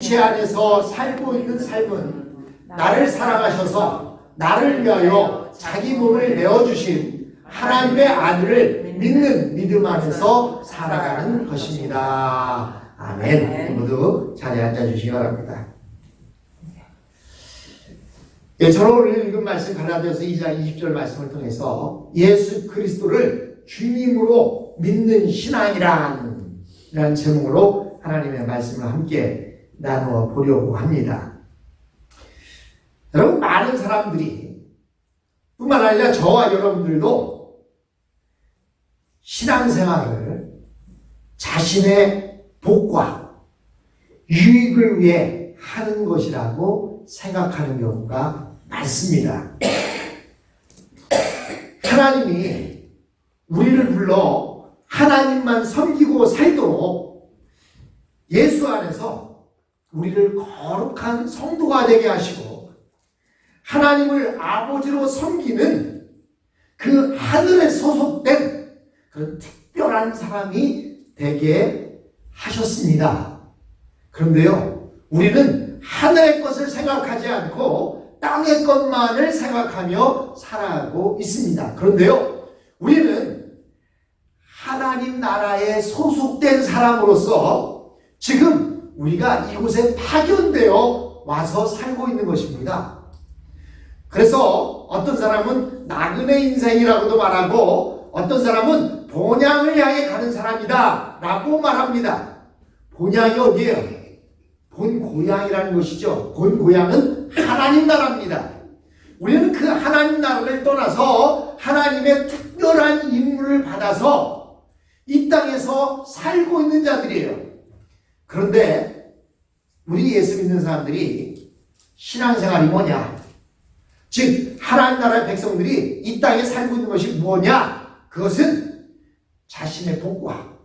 제 안에서 살고 있는 삶은 나를 사랑하셔서 나를 위하여 자기 몸을 내어주신 하나님의 아들을 믿는 믿음 안에서 살아가는 것입니다. 아멘. 모두 자리에 앉아주시기 바랍니다. 저는 오늘 읽은 말씀 갈라디아서 2장 20절 말씀을 통해서 예수 그리스도를 주님으로 믿는 신앙이란 제목으로 하나님의 말씀을 함께 나누어 보려고 합니다. 여러분, 많은 사람들이 뿐만 아니라 저와 여러분들도 신앙생활을 자신의 복과 유익을 위해 하는 것이라고 생각하는 경우가 많습니다. 하나님이 우리를 불러 하나님만 섬기고 살도록 예수 안에서 우리를 거룩한 성도가 되게 하시고 하나님을 아버지로 섬기는 그 하늘에 소속된 그런 특별한 사람이 되게 하셨습니다. 그런데요, 우리는 하늘의 것을 생각하지 않고 땅의 것만을 생각하며 살아가고 있습니다. 그런데요, 우리는 하나님 나라에 소속된 사람으로서 지금 우리가 이곳에 파견되어 와서 살고 있는 것입니다. 그래서 어떤 사람은 나그네 인생이라고도 말하고 어떤 사람은 본향을 향해 가는 사람이다 라고 말합니다. 본향이 어디예요? 본 고향이라는 것이죠. 본 고향은 하나님 나라입니다. 우리는 그 하나님 나라를 떠나서 하나님의 특별한 임무를 받아서 이 땅에서 살고 있는 자들이에요. 그런데 우리 예수 믿는 사람들이 신앙생활이 뭐냐? 즉 하나님 나라의 백성들이 이 땅에 살고 있는 것이 뭐냐? 그것은 자신의 복과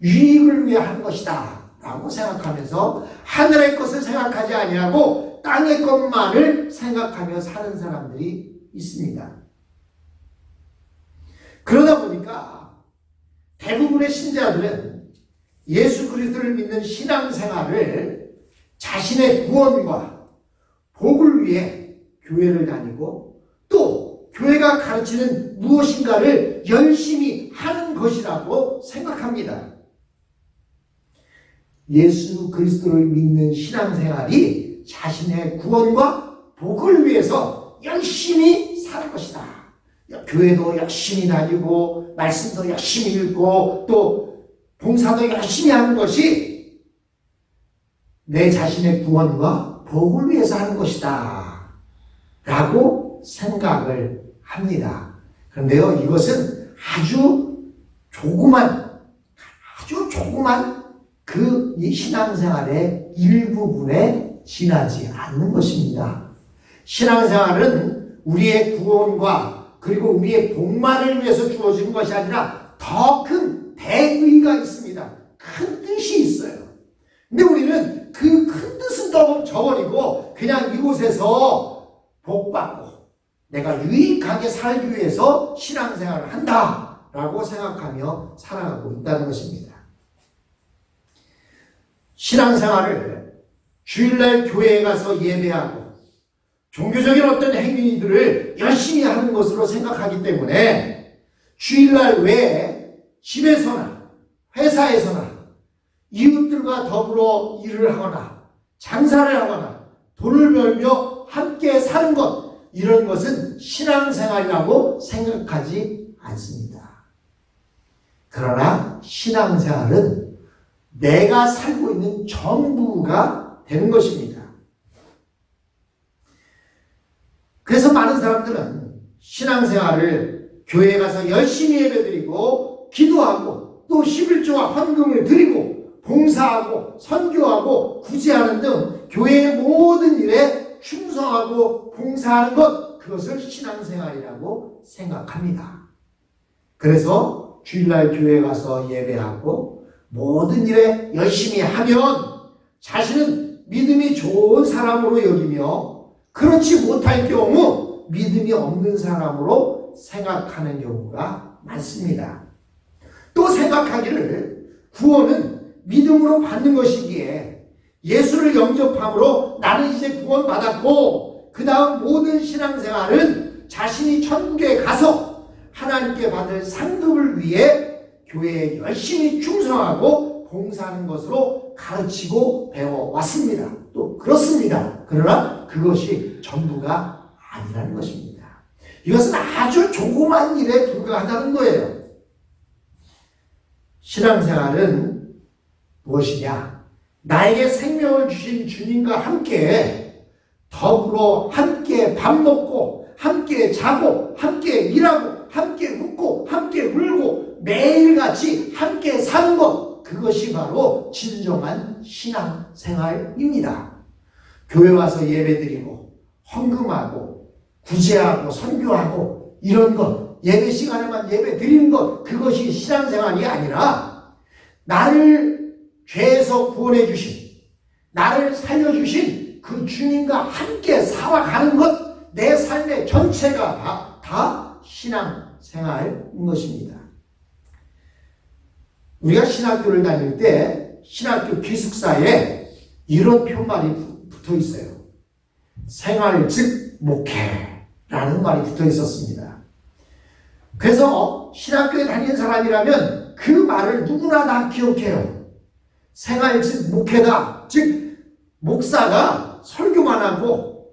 유익을 위해 하는 것이다 라고 생각하면서 하늘의 것을 생각하지 아니하고 땅의 것만을 생각하며 사는 사람들이 있습니다. 그러다 보니까 대부분의 신자들은 예수 그리스도를 믿는 신앙생활을 자신의 구원과 복을 위해 교회를 다니고 또 교회가 가르치는 무엇인가를 열심히 하는 것이라고 생각합니다. 예수 그리스도를 믿는 신앙생활이 자신의 구원과 복을 위해서 열심히 사는 것이다. 교회도 열심히 다니고 말씀도 열심히 읽고 또 봉사도 열심히 하는 것이 내 자신의 구원과 복을 위해서 하는 것이다 라고 생각을 합니다. 그런데요, 이것은 아주 조그만 그 신앙생활의 일부분에 지나지 않는 것입니다. 신앙생활은 우리의 구원과 그리고 우리의 복만을 위해서 주어진 것이 아니라 더 큰 대의가 있습니다. 큰 뜻이 있어요. 근데 우리는 그 큰 뜻은 저버리고 그냥 이곳에서 복받고 내가 유익하게 살기 위해서 신앙생활을 한다라고 생각하며 살아가고 있다는 것입니다. 신앙생활을 주일날 교회에 가서 예배하고 종교적인 어떤 행위들을 열심히 하는 것으로 생각하기 때문에 주일날 외에 집에서나 회사에서나 이웃들과 더불어 일을 하거나 장사를 하거나 돈을 벌며 함께 사는 것, 이런 것은 신앙생활이라고 생각하지 않습니다. 그러나 신앙생활은 내가 살고 있는 전부가 되는 것입니다. 그래서 많은 사람들은 신앙생활을 교회에 가서 열심히 예배드리고 기도하고 또 11조와 헌금을 드리고 봉사하고 선교하고 구제하는 등 교회의 모든 일에 충성하고 봉사하는 것, 그것을 신앙생활이라고 생각합니다. 그래서 주일날 교회에 가서 예배하고 모든 일에 열심히 하면 자신은 믿음이 좋은 사람으로 여기며 그렇지 못할 경우 믿음이 없는 사람으로 생각하는 경우가 많습니다. 또 생각하기를 구원은 믿음으로 받는 것이기에 예수를 영접함으로 나는 이제 구원받았고 그 다음 모든 신앙생활은 자신이 천국에 가서 하나님께 받을 상급을 위해 교회에 열심히 충성하고 봉사하는 것으로 가르치고 배워왔습니다. 또 그렇습니다. 그러나 그것이 전부가 아니라는 것입니다. 이것은 아주 조그만 일에 불과하다는 거예요. 신앙생활은 무엇이냐? 나에게 생명을 주신 주님과 함께 더불어 함께 밥 먹고 함께 자고 함께 일하고 함께 웃고 함께 울고 매일같이 함께 사는 것, 그것이 바로 진정한 신앙생활입니다. 교회 와서 예배드리고 헌금하고 구제하고 선교하고 이런 것, 예배 시간에만 예배 드리는 것, 그것이 신앙생활이 아니라 나를 죄에서 구원해 주신, 나를 살려주신 그 주님과 함께 살아가는 것, 내 삶의 전체가 다 신앙생활인 것입니다. 우리가 신학교를 다닐 때 신학교 기숙사에 이런 표말이 붙어 있어요. 생활 즉 목회라는 말이 붙어 있었습니다. 그래서 신학교에 다니는 사람이라면 그 말을 누구나 다 기억해요. 생활 즉 목회다. 즉 목사가 설교만 하고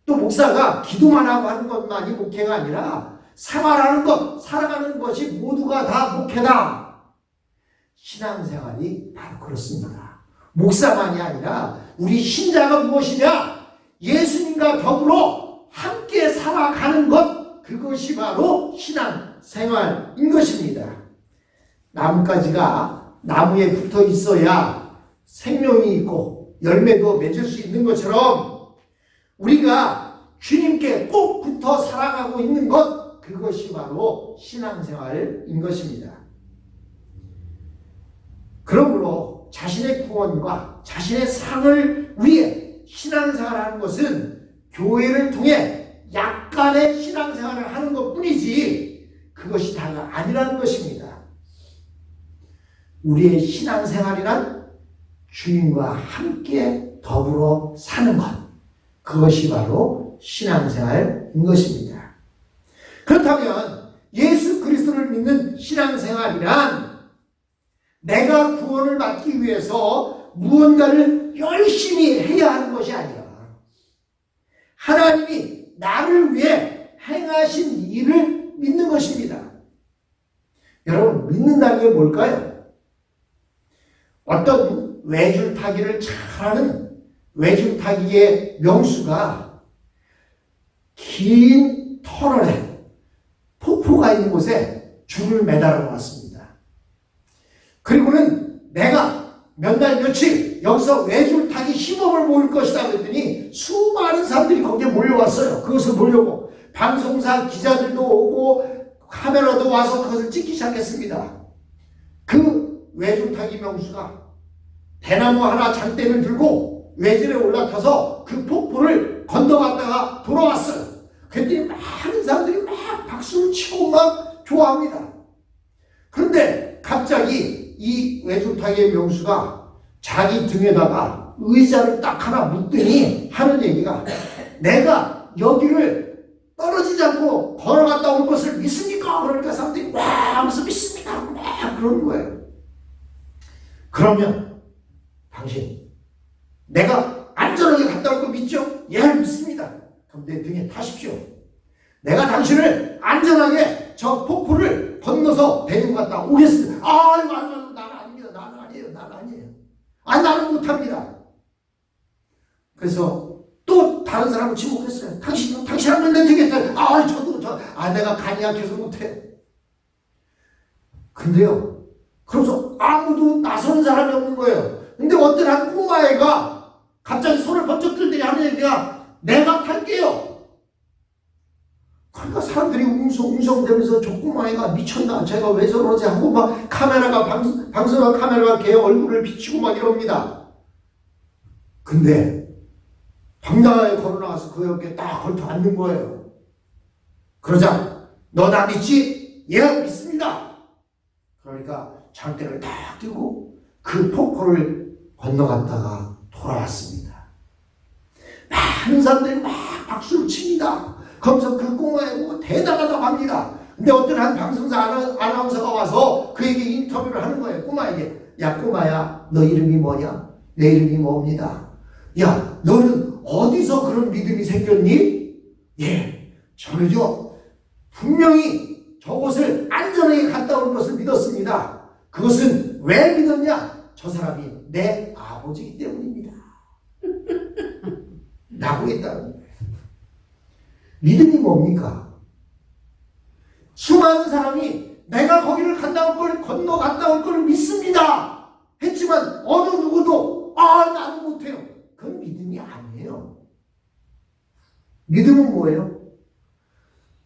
또 목사가 기도만 하고 하는 것만이 목회가 아니라 생활하는 것, 살아가는 것이 모두가 다 목회다. 신앙생활이 바로 그렇습니다. 목사만이 아니라 우리 신자가 무엇이냐? 예수님과 더불어 함께 살아가는 것, 그것이 바로 신앙생활인 것입니다. 나뭇가지가 나무에 붙어 있어야 생명이 있고 열매도 맺을 수 있는 것처럼 우리가 주님께 꼭 붙어 살아가고 있는 것, 그것이 바로 신앙생활인 것입니다. 그러므로 자신의 구원과 자신의 상을 위해 신앙생활을 하는 것은 교회를 통해 약간의 신앙생활을 하는 것뿐이지 그것이 다가 아니라는 것입니다. 우리의 신앙생활이란 주님과 함께 더불어 사는 것, 그것이 바로 신앙생활인 것입니다. 그렇다면 예수 그리스도를 믿는 신앙생활이란 내가 구원을 받기 위해서 무언가를 열심히 해야 하는 것이 아니라 하나님이 나를 위해 행하신 일을 믿는 것입니다. 여러분, 믿는다는 게 뭘까요? 어떤 외줄타기를 잘하는 외줄타기의 명수가 긴 터널에 폭포가 있는 곳에 줄을 매달아 놓았습니다. 그리고는 내가 몇 날 며칠 여기서 외줄타기 시범을 보일 것이다 그랬더니 수많은 사람들이 거기에 몰려왔어요. 그것을 보려고. 방송사 기자들도 오고 카메라도 와서 그것을 찍기 시작했습니다. 그 외줄타기 명수가 대나무 하나 장대를 들고 외줄에 올라타서 그 폭포를 건너갔다가 돌아왔어요. 그랬더니 많은 사람들이 막 박수를 치고 막 좋아합니다. 그런데 갑자기 이 외줄타기의 명수가 자기 등에다가 의자를 딱 하나 묻더니 하는 얘기가, 내가 여기를 떨어지지 않고 걸어갔다 올 것을 믿습니까? 그러니까 사람들이 와 하면서 믿습니까? 막 그러는 거예요. 그러면 당신 내가 안전하게 갔다 올 거 믿죠? 예, 믿습니다. 그럼 내 등에 타십시오. 내가 당신을 안전하게 저 폭포를 건너서 데리고 갔다 오겠습니다. 아, 이거 나는 아닙니다. 나는 아니에요. 아니, 나는 못합니다. 그래서 또 다른 사람을 지목했어요. 당신 하면 내 되겠다. 내가 간이 약해서 못해. 근데요, 그래서 아무도 나서는 사람이 없는 거예요. 근데 어떤 한 꼬마애가 갑자기 손을 번쩍 들더니 하는 얘기가, 내가 탈게요. 그러니까 사람들이 웅성대면서 저 꼬마애가 미쳤나? 제가 왜 저러지? 하고 막 방송한 카메라가 걔 얼굴을 비치고 막 이럽니다. 근데 당당하게 걸어나가서 그 옆에 딱 걸터 앉는 거예요. 그러자, 너 나 믿지? 예, 믿습니다. 그러니까 장대를 딱 들고 그 폭포를 건너갔다가 돌아왔습니다. 많은 사람들이 막 박수를 칩니다. 그러면서 그 꼬마의 대단하다고 합니다. 근데 어떤 한 방송사 아나운서가 와서 그에게 인터뷰를 하는 거예요. 꼬마에게. 야, 꼬마야, 너 이름이 뭐냐? 내 이름이 뭡니다. 야, 너는 어디서 그런 믿음이 생겼니? 예, 저는요, 분명히 저곳을 안전하게 갔다 온 것을 믿었습니다. 그것은 왜 믿었냐? 저 사람이 내 아버지이기 때문입니다. 라고 했다는 거예요. 믿음이 뭡니까? 수많은 사람이 내가 거기를 건너갔다 올 걸 믿습니다. 했지만 어느 누구도 나는 못해요. 그건 믿음이 아니에요. 믿음은 뭐예요?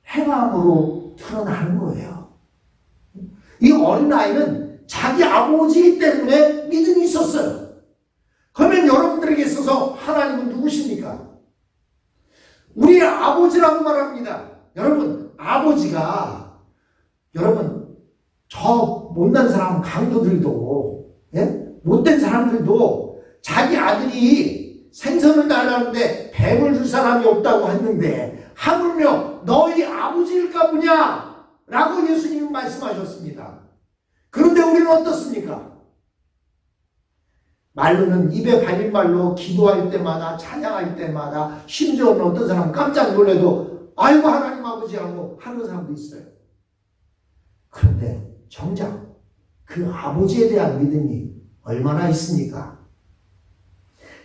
행함으로 드러나는 거예요. 이 어린아이는 자기 아버지이기 때문에 믿음이 있었어요. 그러면 여러분들에게 있어서 하나님은 누구십니까? 우리의 아버지라고 말합니다. 여러분, 아버지가, 여러분, 저 못난 사람, 강도들도, 못된 사람들도 자기 아들이 생선을 달라는데 뱀을 줄 사람이 없다고 했는데, 하물며 너희 아버지일까 보냐? 라고 예수님은 말씀하셨습니다. 그런데 우리는 어떻습니까? 말로는 입에 발린 말로 기도할 때마다, 찬양할 때마다, 심지어는 어떤 사람은 깜짝 놀래도 아이고 하나님 아버지 하고 하는 사람도 있어요. 그런데 정작 그 아버지에 대한 믿음이 얼마나 있습니까?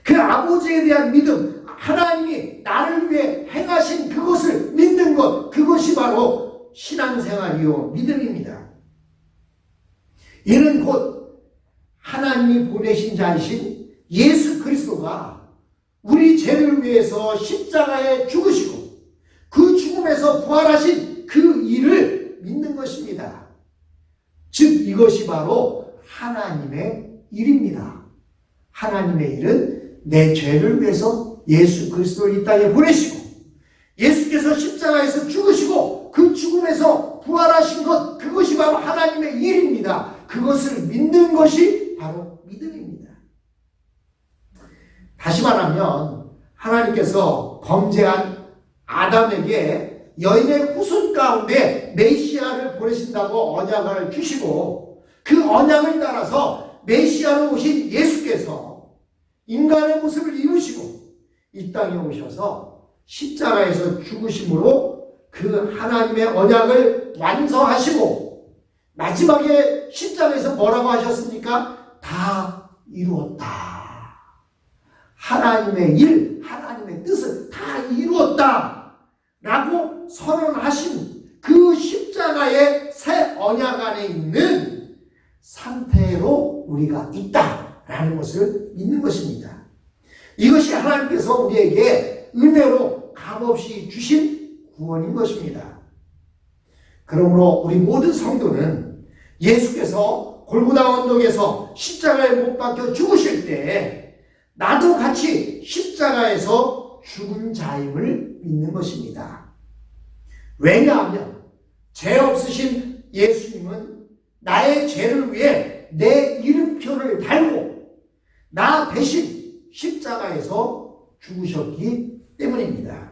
그 아버지에 대한 믿음, 하나님이 나를 위해 행하신 그것을 믿는 것, 그것이 바로 신앙생활이요 믿음입니다. 이는 곧 하나님이 보내신 자이신 예수 그리스도가 우리 죄를 위해서 십자가에 죽으시고 그 죽음에서 부활하신 그 일을 믿는 것입니다. 즉 이것이 바로 하나님의 일입니다. 하나님의 일은 내 죄를 위해서 예수 그리스도를 이 땅에 보내시고 예수께서 십자가에서 죽으시고 그 죽음에서 부활하신 것, 그것이 바로 하나님의 일입니다. 그것을 믿는 것이 바로 믿음입니다. 다시 말하면 하나님께서 범죄한 아담에게 여인의 후손 가운데 메시아를 보내신다고 언약을 주시고 그 언약을 따라서 메시아로 오신 예수께서 인간의 모습을 입으시고 이 땅에 오셔서 십자가에서 죽으심으로 그 하나님의 언약을 완성하시고 마지막에 십자가에서 뭐라고 하셨습니까? 다 이루었다. 하나님의 일, 하나님의 뜻을 다 이루었다. 라고 선언하신 그 십자가의 새 언약 안에 있는 상태로 우리가 있다라는 것을 믿는 것입니다. 이것이 하나님께서 우리에게 은혜로 값없이 주신 구원인 것입니다. 그러므로 우리 모든 성도는 예수께서 골고다 언덕에서 십자가에 못 박혀 죽으실 때 나도 같이 십자가에서 죽은 자임을 믿는 것입니다. 왜냐하면 죄 없으신 예수님은 나의 죄를 위해 내 이름표를 달고 나 대신 십자가에서 죽으셨기 때문입니다.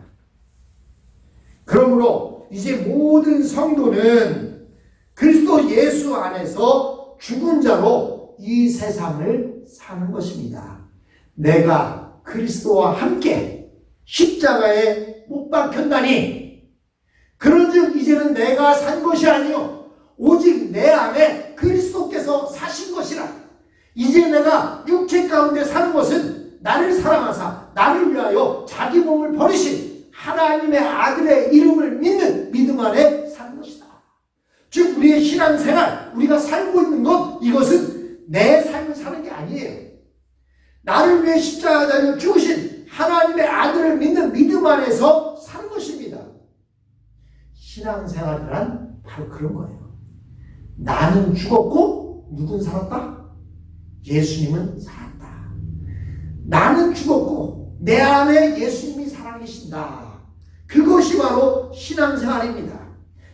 그러므로 이제 모든 성도는 그리스도 예수 안에서 죽은 자로 이 세상을 사는 것입니다. 내가 그리스도와 함께 십자가에 못 박혔나니 그런즉 이제는 내가 산 것이 아니요 오직 내 안에 그리스도께서 사신 것이라. 이제 내가 육체 가운데 사는 것은 나를 사랑하사 나를 위하여 자기 몸을 버리신 하나님의 아들의 이름을 믿는 믿음 안에 사는 것이다. 즉 우리의 신앙생활, 우리가 살고 있는 것, 이것은 내 삶을 사는 게 아니에요. 나를 위해 십자가에 죽으신 하나님의 아들을 믿는 믿음 안에서 사는 것입니다. 신앙생활이란 바로 그런 거예요. 나는 죽었고 누군 살았다? 예수님은 살았다. 나는 죽었고 내 안에 예수님이 살아계신다. 그것이 바로 신앙생활입니다.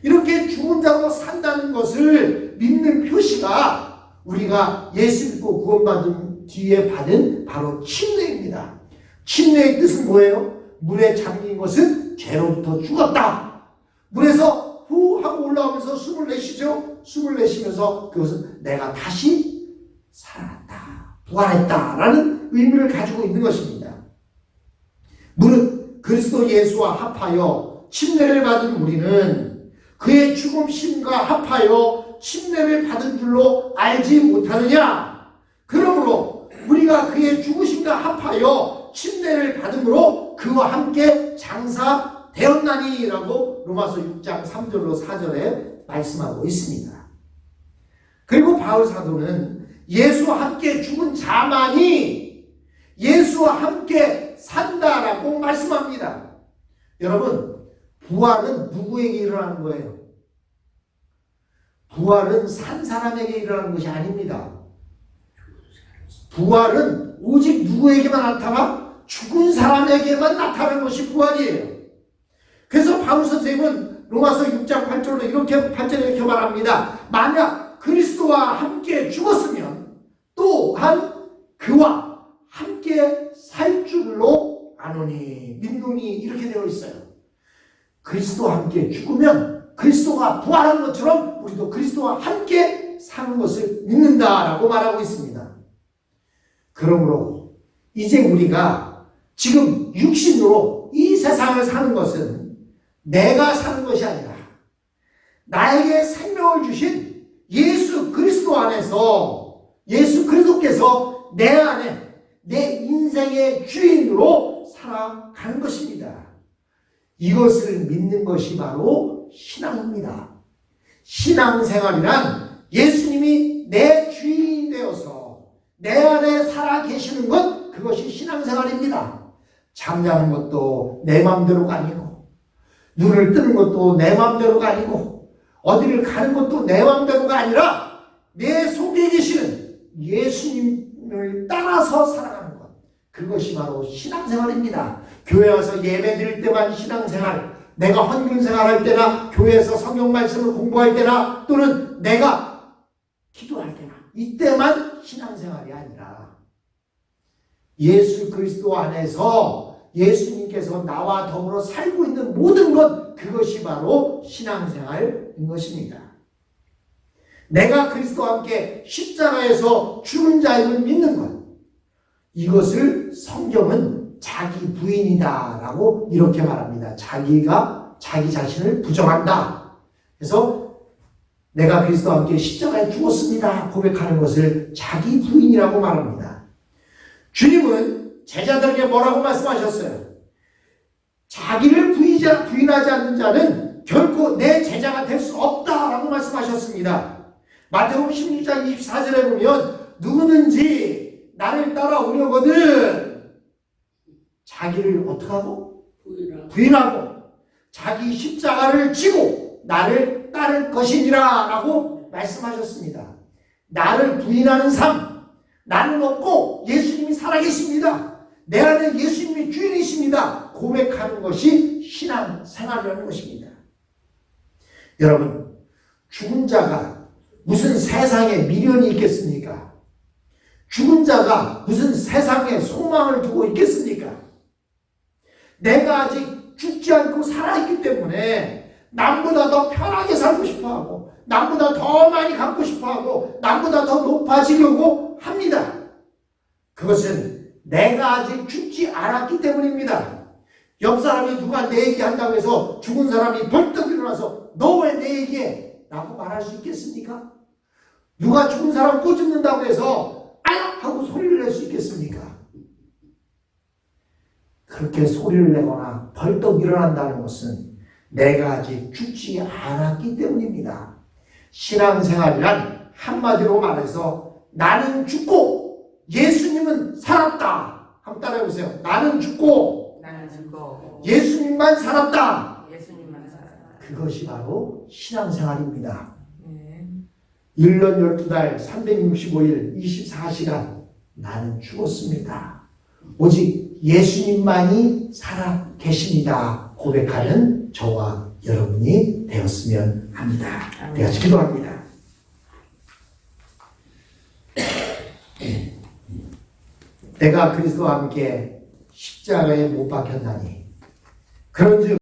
이렇게 죽은 자로 산다는 것을 믿는 표시가 우리가 예수 믿고 구원받은 뒤에 받은 바로 침례입니다. 침례의 뜻은 뭐예요? 물에 잠긴 것은 죄로부터 죽었다. 물에서 후 하고 올라오면서 숨을 내쉬죠. 숨을 내쉬면서 그것은 내가 다시 살아났다, 부활했다라는 의미를 가지고 있는 것입니다. 무릇 그리스도 예수와 합하여 침례를 받은 우리는 그의 죽음심과 합하여 침례를 받은 줄로 알지 못하느냐? 그러므로 우리가 그의 죽으심과 합하여 침례를 받음으로 그와 함께 장사되었나니 라고 로마서 6장 3절로 4절에 말씀하고 있습니다. 그리고 바울 사도는 예수와 함께 죽은 자만이 예수와 함께 산다라고 말씀합니다. 여러분, 부활은 누구에게 일어나는 거예요? 부활은 산 사람에게 일어나는 것이 아닙니다. 부활은 오직 누구에게만 나타나? 죽은 사람에게만 나타나는 것이 부활이에요. 그래서 바울 선생님은 로마서 6장 8절로 이렇게 8절에 이렇게 말합니다. 만약 그리스도와 함께 죽었으면 또한 그와 함께 살 줄로 아노니 믿노니 이렇게 되어 있어요. 그리스도와 함께 죽으면 그리스도가 부활한 것처럼 우리도 그리스도와 함께 사는 것을 믿는다라고 말하고 있습니다. 그러므로 이제 우리가 지금 육신으로 이 세상을 사는 것은 내가 사는 것이 아니라 나에게 생명을 주신 예수 그리스도 안에서 예수 그리스도께서 내 안에 내 인생의 주인으로 살아가는 것입니다. 이것을 믿는 것이 바로 신앙입니다. 신앙생활이란 예수님이 내 주인이 되어서 내 안에 살아 계시는 것, 그것이 신앙생활입니다. 잠자는 것도 내 마음대로가 아니고 눈을 뜨는 것도 내 마음대로가 아니고 어디를 가는 것도 내 마음대로가 아니라 내 속에 계시는 예수님을 따라서 살아가는 것, 그것이 바로 신앙생활입니다. 교회 와서 예배 드릴 때만 신앙생활, 내가 헌금생활할 때나 교회에서 성경 말씀을 공부할 때나 또는 내가 기도할 때나 이때만 신앙생활이 아니라 예수 그리스도 안에서 예수님께서 나와 더불어 살고 있는 모든 것, 그것이 바로 신앙생활인 것입니다. 내가 그리스도와 함께 십자가에서 죽은 자임을 믿는 것, 이것을 성경은 자기 부인이다 라고 이렇게 말합니다. 자기가 자기 자신을 부정한다. 그래서 내가 그리스도와 함께 십자가에 죽었습니다 고백하는 것을 자기 부인이라고 말합니다. 주님은 제자들에게 뭐라고 말씀하셨어요? 자기를 부인하지 않는 자는 결코 내 제자가 될 수 없다라고 말씀하셨습니다. 마태복음 16장 24절에 보면 누구든지 나를 따라오려거든 자기를 어떻게 하고? 부인하고 자기 십자가를 지고 나를 따를 것이니라 라고 말씀하셨습니다. 나를 부인하는 삶, 나는 없고 예수님이 살아계십니다. 내 안에 예수님이 주인이십니다 고백하는 것이 신앙생활이라는 것입니다. 여러분, 죽은 자가 무슨 세상에 미련이 있겠습니까? 죽은 자가 무슨 세상에 소망을 두고 있겠습니까? 내가 아직 죽지 않고 살아있기 때문에 남보다 더 편하게 살고 싶어하고 남보다 더 많이 갖고 싶어하고 남보다 더 높아지려고 합니다. 그것은 내가 아직 죽지 않았기 때문입니다. 옆 사람이 누가 내 얘기한다고 해서 죽은 사람이 벌떡 일어나서 너 왜 내 얘기해? 라고 말할 수 있겠습니까? 누가 죽은 사람 꼬집는다고 해서 아야! 하고 소리를 낼 수 있겠습니까? 그렇게 소리를 내거나 벌떡 일어난다는 것은 내가 아직 죽지 않았기 때문입니다. 신앙생활이란 한마디로 말해서 나는 죽고 예수님은 살았다. 한번 따라해보세요. 나는 죽고 예수님만 살았다. 그것이 바로 신앙생활입니다. 1년 12달 365일 24시간 나는 죽었습니다. 오직 예수님만이 살아 계십니다 고백하는 저와 여러분이 되었으면 합니다. 내가 기도합니다. 내가 그리스도와 함께 십자가에 못 박혔나니 그런즉